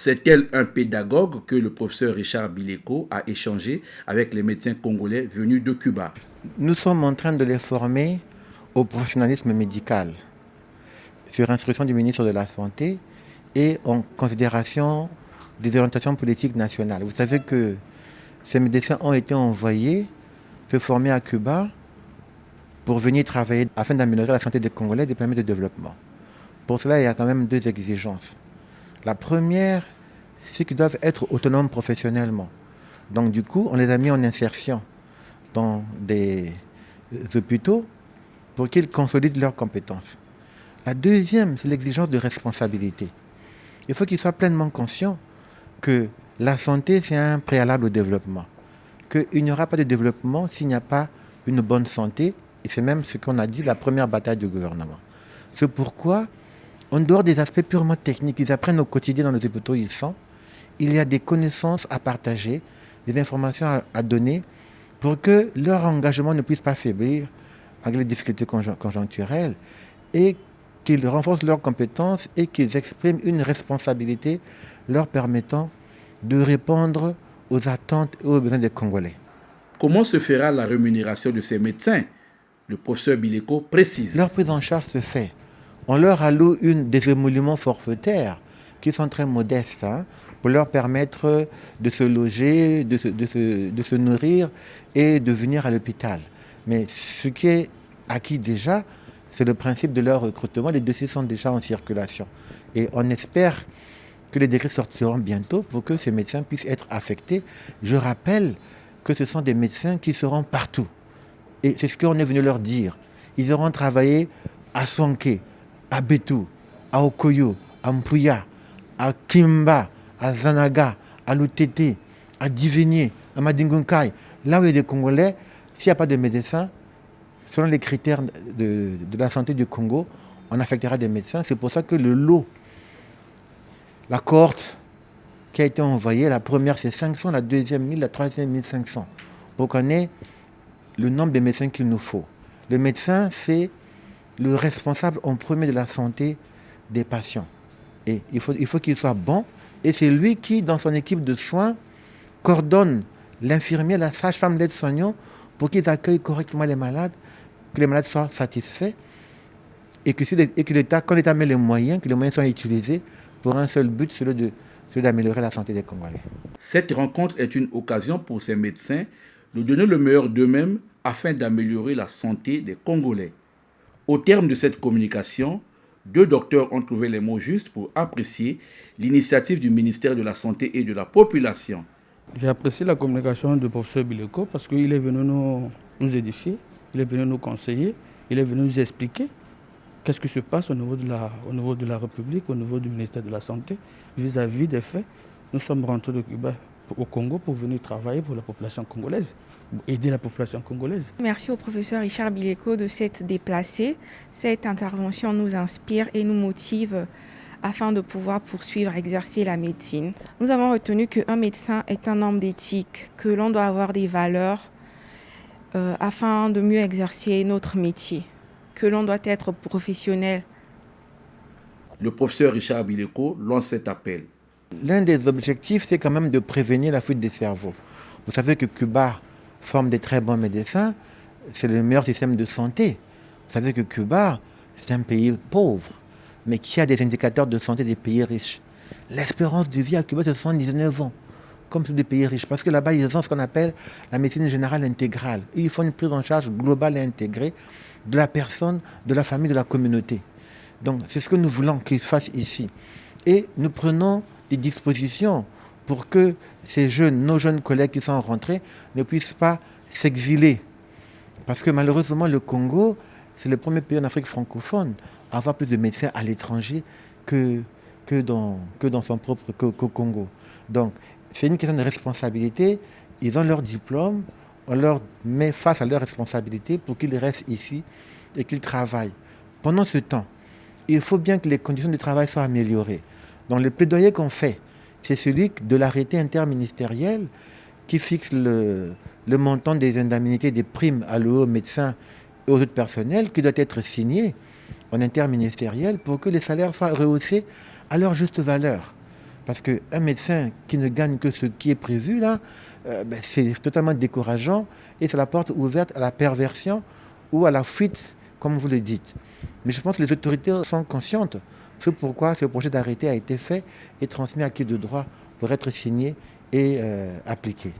C'est tel un pédagogue que le professeur Richard Bileko a échangé avec les médecins congolais venus de Cuba. Nous sommes en train de les former au professionnalisme médical sur instruction du ministre de la Santé et en considération des orientations politiques nationales. Vous savez que ces médecins ont été envoyés se former à Cuba pour venir travailler afin d'améliorer la santé des Congolais et des pays de développement. Pour cela, il y a quand même deux exigences. La première, c'est qu'ils doivent être autonomes professionnellement. Donc du coup, on les a mis en insertion dans des hôpitaux pour qu'ils consolident leurs compétences. La deuxième, c'est l'exigence de responsabilité. Il faut qu'ils soient pleinement conscients que la santé, c'est un préalable au développement. Qu'il n'y aura pas de développement s'il n'y a pas une bonne santé. Et c'est même ce qu'on a dit, la première bataille du gouvernement. C'est pourquoi, en dehors des aspects purement techniques, ils apprennent au quotidien dans les hôpitaux où ils sont, il y a des connaissances à partager, des informations à donner pour que leur engagement ne puisse pas faiblir avec les difficultés conjoncturelles et qu'ils renforcent leurs compétences et qu'ils expriment une responsabilité leur permettant de répondre aux attentes et aux besoins des Congolais. Comment se fera la rémunération de ces médecins? Le professeur Bileko précise. Leur prise en charge se fait. On leur alloue des émoluments forfaitaires qui sont très modestes pour leur permettre de se loger, de se nourrir et de venir à l'hôpital. Mais ce qui est acquis déjà, c'est le principe de leur recrutement. Les dossiers sont déjà en circulation. Et on espère que les décrets sortiront bientôt pour que ces médecins puissent être affectés. Je rappelle que ce sont des médecins qui seront partout. Et c'est ce qu'on est venu leur dire. Ils auront travaillé à Sonké, à Betou, à Okoyo, à Mpuya, à Kimba, à Zanaga, à Lutete, à Divigné, à Madingunkai. Là où il y a des Congolais, s'il n'y a pas de médecins, selon les critères de la santé du Congo, on affectera des médecins. C'est pour ça que le lot, la cohorte qui a été envoyée, la première c'est 500, la deuxième 1000, la troisième 1500. Pour qu'on ait le nombre de médecins qu'il nous faut. Le médecin, c'est le responsable en premier de la santé des patients. Et il faut qu'il soit bon. Et c'est lui qui, dans son équipe de soins, coordonne l'infirmier, la sage-femme, l'aide-soignant pour qu'ils accueillent correctement les malades, que les malades soient satisfaits et que l'État, quand l'État met les moyens, que les moyens soient utilisés pour un seul but, celui d'améliorer la santé des Congolais. Cette rencontre est une occasion pour ces médecins de donner le meilleur d'eux-mêmes afin d'améliorer la santé des Congolais. Au terme de cette communication, deux docteurs ont trouvé les mots justes pour apprécier l'initiative du ministère de la Santé et de la Population. J'ai apprécié la communication du professeur Bileko parce qu'il est venu nous édifier, il est venu nous conseiller, il est venu nous expliquer qu'est-ce qui se passe au niveau de la République, au niveau du ministère de la Santé, vis-à-vis des faits. Nous sommes rentrés de Cuba au Congo pour venir travailler pour la population congolaise, aider la population congolaise. Merci au professeur Richard Bileko de s'être déplacé. Cette intervention nous inspire et nous motive afin de pouvoir poursuivre, exercer la médecine. Nous avons retenu qu'un médecin est un homme d'éthique, que l'on doit avoir des valeurs afin de mieux exercer notre métier, que l'on doit être professionnel. Le professeur Richard Bileko lance cet appel. L'un des objectifs, c'est quand même de prévenir la fuite des cerveaux. Vous savez que Cuba forme des très bons médecins, c'est le meilleur système de santé. Vous savez que Cuba, c'est un pays pauvre, mais qui a des indicateurs de santé des pays riches. L'espérance de vie à Cuba, c'est 79 ans, comme tous les pays riches, parce que là-bas, ils ont ce qu'on appelle la médecine générale intégrale. Ils font une prise en charge globale et intégrée de la personne, de la famille, de la communauté. Donc, c'est ce que nous voulons qu'ils fassent ici. Et nous prenons des dispositions pour que ces jeunes, nos jeunes collègues qui sont rentrés ne puissent pas s'exiler. Parce que malheureusement, le Congo, c'est le premier pays en Afrique francophone à avoir plus de médecins à l'étranger que dans son propre Congo. Donc, c'est une question de responsabilité. Ils ont leur diplôme, on leur met face à leurs responsabilités pour qu'ils restent ici et qu'ils travaillent. Pendant ce temps, il faut bien que les conditions de travail soient améliorées. Donc le plaidoyer qu'on fait, c'est celui de l'arrêté interministériel qui fixe le montant des indemnités, des primes allouées aux médecins et aux autres personnels, qui doit être signé en interministériel pour que les salaires soient rehaussés à leur juste valeur. Parce qu'un médecin qui ne gagne que ce qui est prévu, là, c'est totalement décourageant et c'est la porte ouverte à la perversion ou à la fuite, comme vous le dites. Mais je pense que les autorités sont conscientes. C'est pourquoi ce projet d'arrêté a été fait et transmis à qui de droit pour être signé et appliqué.